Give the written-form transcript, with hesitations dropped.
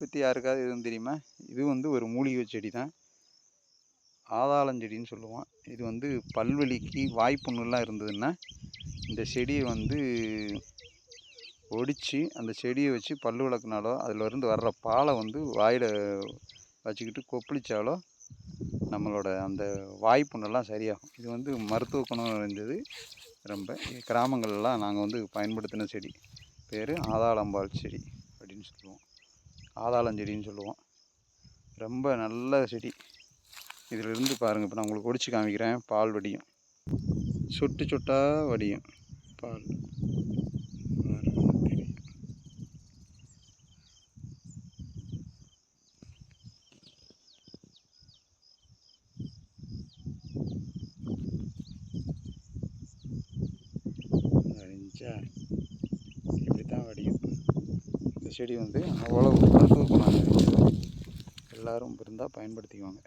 பற்றி யாருக்காவது எதுவும் தெரியுமா? இது வந்து ஒரு மூலிகை செடி தான். ஆதாளஞ்செடின்னு சொல்லுவோம். இது வந்து பல்வலிக்கு வாய்ப்புண்ணுலாம் இருந்ததுன்னா இந்த செடியை வந்து ஒடித்து அந்த செடியை வச்சு பல் விளக்குனாலோ அதிலிருந்து வர்ற பாலை வந்து வாயில் வச்சுக்கிட்டு கொப்பளிச்சாலோ நம்மளோட அந்த வாய்ப்புண்ணெல்லாம் சரியாகும். இது வந்து மருத்துவ குணம் நிறைந்தது. ரொம்ப கிராமங்கள்லாம் நாங்கள் வந்து பயன்படுத்தின செடி. பேர் ஆதாளம்பால் செடி அப்படின்னு சொல்லுவோம். ஆதாளஞ்செடின்னு சொல்லுவோம். ரொம்ப நல்ல செடி. இதிலிருந்து பாருங்கள், இப்போ நான் உங்களுக்கு ஒடிச்சு காமிக்கிறேன். பால் வடியும், சொட்டு சொட்டாக வடியும் பால். இப்படி தான் வடியும். இந்த செடி வந்து அவ்வளவு மருத்துவ குணம் நிறைந்தது. எல்லோரும் இருந்தால் பயன்படுத்திக்குவாங்க.